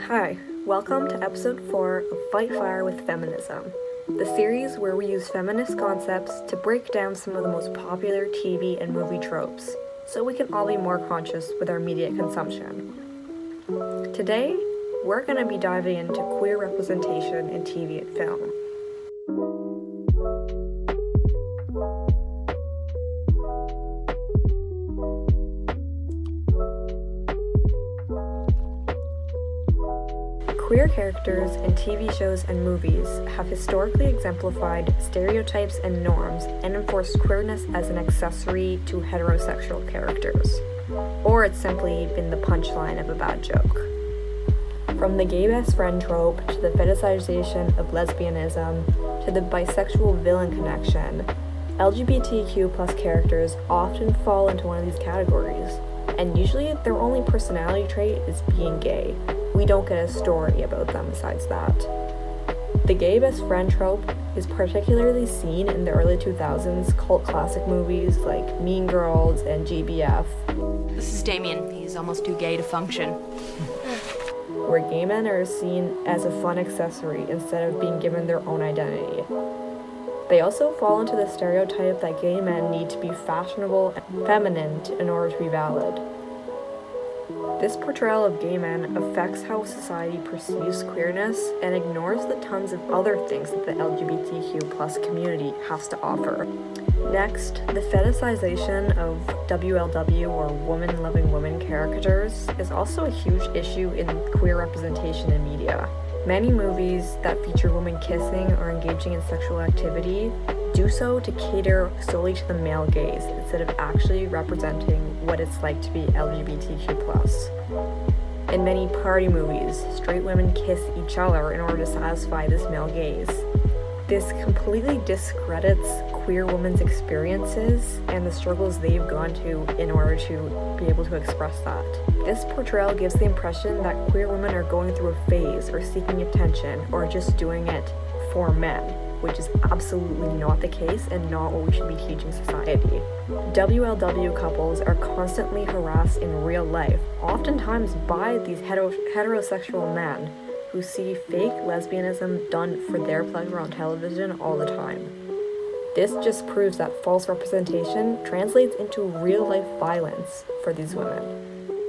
Hi, welcome to episode 4 of Fight Fire with Feminism, the series where we use feminist concepts to break down some of the most popular TV and movie tropes, so we can all be more conscious with our media consumption. Today, we're going to be diving into queer representation in TV and film. Queer characters in TV shows and movies have historically exemplified stereotypes and norms and enforced queerness as an accessory to heterosexual characters, or it's simply been the punchline of a bad joke. From the gay best friend trope to the fetishization of lesbianism to the bisexual villain connection, LGBTQ plus characters often fall into one of these categories, and usually their only personality trait is being gay. We don't get a story about them besides that. The gay best friend trope is particularly seen in the early 2000s cult classic movies like Mean Girls and GBF. This is Damien. He's almost too gay to function. Where gay men are seen as a fun accessory instead of being given their own identity. They also fall into the stereotype that gay men need to be fashionable and feminine in order to be valid. This portrayal of gay men affects how society perceives queerness and ignores the tons of other things that the LGBTQ plus community has to offer. Next, the fetishization of WLW or woman-loving women characters is also a huge issue in queer representation in media. Many movies that feature women kissing or engaging in sexual activity do so to cater solely to the male gaze instead of actually representing what it's like to be LGBTQ+. In many party movies, straight women kiss each other in order to satisfy this male gaze. This completely discredits queer women's experiences and the struggles they've gone to in order to be able to express that. This portrayal gives the impression that queer women are going through a phase or seeking attention or just doing it for men, which is absolutely not the case and not what we should be teaching society. WLW couples are constantly harassed in real life, oftentimes by these heterosexual men who see fake lesbianism done for their pleasure on television all the time. This just proves that false representation translates into real-life violence for these women.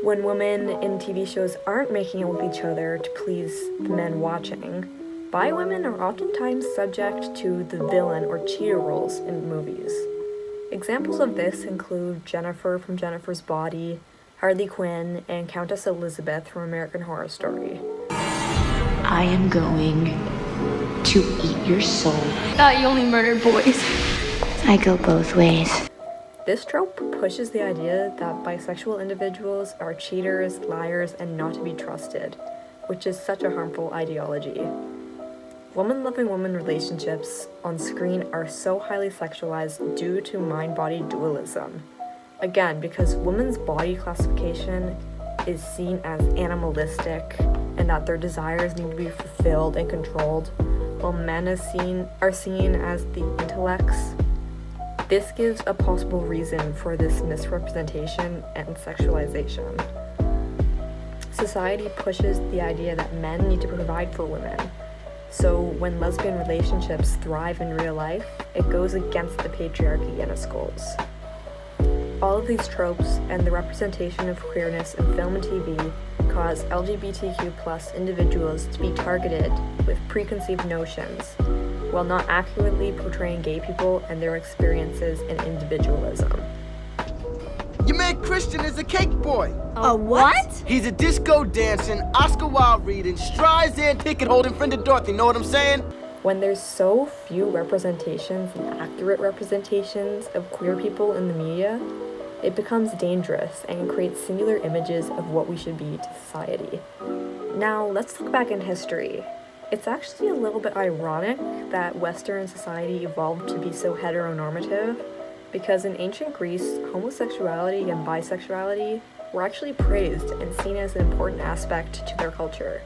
When women in TV shows aren't making out with each other to please the men watching, bi women are oftentimes subject to the villain or cheater roles in movies. Examples of this include Jennifer from Jennifer's Body, Harley Quinn, and Countess Elizabeth from American Horror Story. I am going to eat your soul. Thought you only murdered boys. I go both ways. This trope pushes the idea that bisexual individuals are cheaters, liars, and not to be trusted, which is such a harmful ideology. Woman-loving woman relationships on screen are so highly sexualized due to mind-body dualism. Again, because women's body classification is seen as animalistic and that their desires need to be fulfilled and controlled, while men are seen as the intellects. This gives a possible reason for this misrepresentation and sexualization. Society pushes the idea that men need to provide for women. So when lesbian relationships thrive in real life, it goes against the patriarchy in its goals. All of these tropes and the representation of queerness in film and TV cause LGBTQ+ individuals to be targeted with preconceived notions, while not accurately portraying gay people and their experiences and individualism. Your man Christian is a cake boy. A what? He's a disco dancing, Oscar Wilde reading, Streisand ticket holding friend of Dorothy, know what I'm saying? When there's so few representations and accurate representations of queer people in the media, it becomes dangerous and creates singular images of what we should be to society. Now, let's look back in history. It's actually a little bit ironic that Western society evolved to be so heteronormative, because in ancient Greece, homosexuality and bisexuality were actually praised and seen as an important aspect to their culture.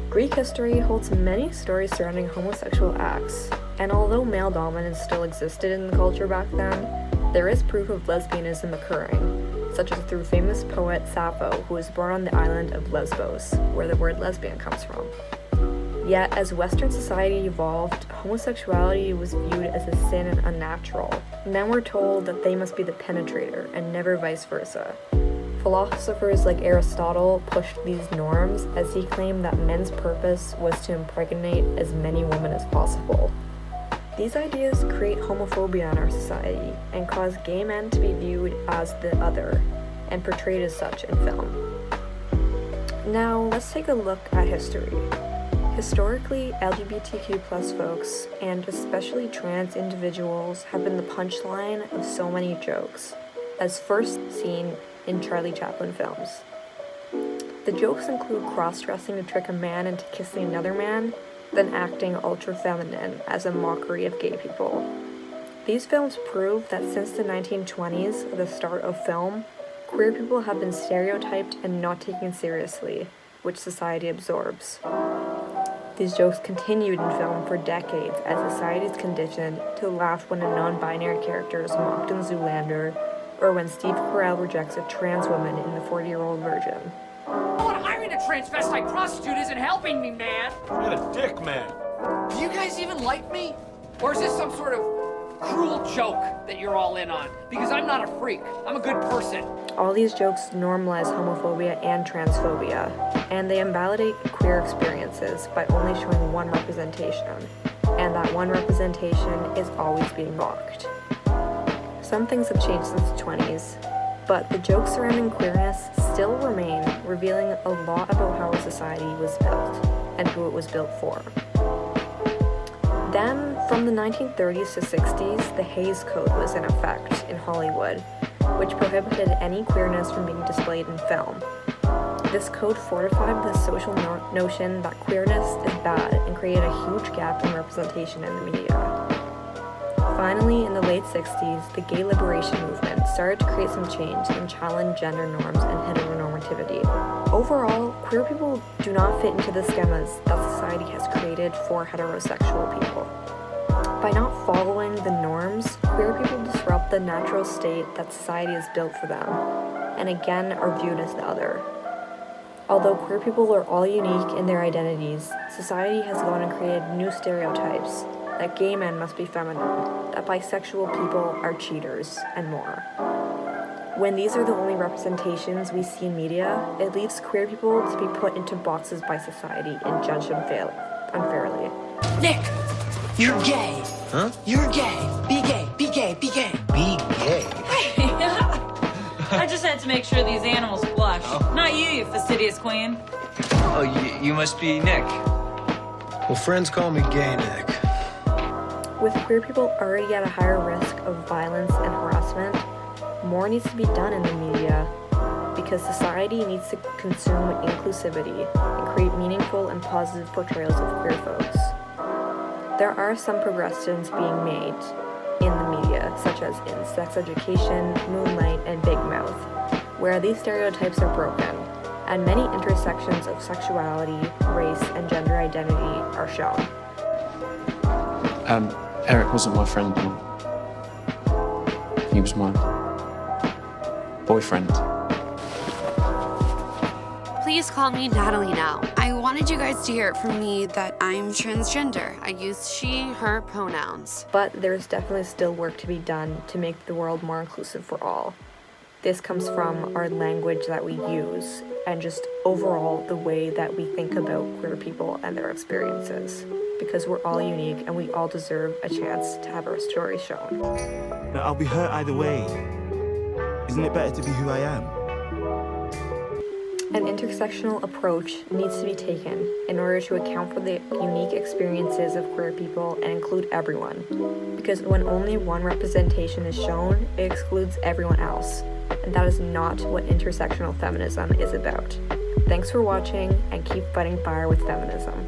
Greek history holds many stories surrounding homosexual acts, and although male dominance still existed in the culture back then, There is proof of lesbianism occurring, such as through famous poet Sappho, who was born on the island of Lesbos, where the word lesbian comes from. Yet, as Western society evolved, homosexuality was viewed as a sin and unnatural. Men were told that they must be the penetrator, and never vice versa. Philosophers like Aristotle pushed these norms, as he claimed that men's purpose was to impregnate as many women as possible. These ideas create homophobia in our society, and cause gay men to be viewed as the other, and portrayed as such in film. Now, let's take a look at history. Historically, LGBTQ plus folks, and especially trans individuals, have been the punchline of so many jokes, as first seen in Charlie Chaplin films. The jokes include cross-dressing to trick a man into kissing another man, then acting ultra-feminine as a mockery of gay people. These films prove that since the 1920s, the start of film, queer people have been stereotyped and not taken seriously, which society absorbs. These jokes continued in film for decades as society is conditioned to laugh when a non-binary character is mocked in Zoolander, or when Steve Carell rejects a trans woman in The 40-Year-Old Virgin. What, hiring a transvestite prostitute isn't helping me, man! You're a dick, man. Do you guys even like me? Or is this some sort of cruel joke that you're all in on? Because I'm not a freak. I'm a good person. All these jokes normalize homophobia and transphobia, and they invalidate queer experiences by only showing one representation, and that one representation is always being mocked. Some things have changed since the 20s, but the jokes surrounding queerness still remain, revealing a lot about how our society was built and who it was built for. Then, from the 1930s to 60s, the Hays Code was in effect in Hollywood, which prohibited any queerness from being displayed in film. This code fortified the social notion that queerness is bad and created a huge gap in representation in the media. Finally, in the late 60s, the gay liberation movement started to create some change and challenge gender norms and heteronormativity. Overall, queer people do not fit into the schemas that society has created for heterosexual people. By not following the norms, queer people disrupt the natural state that society has built for them, and again are viewed as the other. Although queer people are all unique in their identities, society has gone and created new stereotypes, that gay men must be feminine, that bisexual people are cheaters, and more. When these are the only representations we see in media, it leaves queer people to be put into boxes by society and judged unfairly. Nick, you're gay. Huh? You're gay. Be gay. Be gay. Be gay. Be gay. I just had to make sure these animals blush. Oh. Not you, you fastidious queen. Oh, you must be Nick. Well, friends call me Gay Nick. With queer people already at a higher risk of violence and harassment, more needs to be done in the media because society needs to consume inclusivity and create meaningful and positive portrayals of queer folks. There are some progressions being made in the media, such as in Sex Education, Moonlight, and Big Mouth, where these stereotypes are broken, and many intersections of sexuality, race, and gender identity are shown. Eric wasn't my friend. He was my boyfriend. Please call me Natalie now. I wanted you guys to hear it from me that I'm transgender. I use she, her pronouns. But there's definitely still work to be done to make the world more inclusive for all. This comes from our language that we use and just overall the way that we think about queer people and their experiences. Because we're all unique and we all deserve a chance to have our stories shown. I'll be hurt either way. Isn't it better to be who I am? An intersectional approach needs to be taken in order to account for the unique experiences of queer people and include everyone. Because when only one representation is shown, it excludes everyone else. And that is not what intersectional feminism is about. Thanks for watching and keep fighting fire with feminism.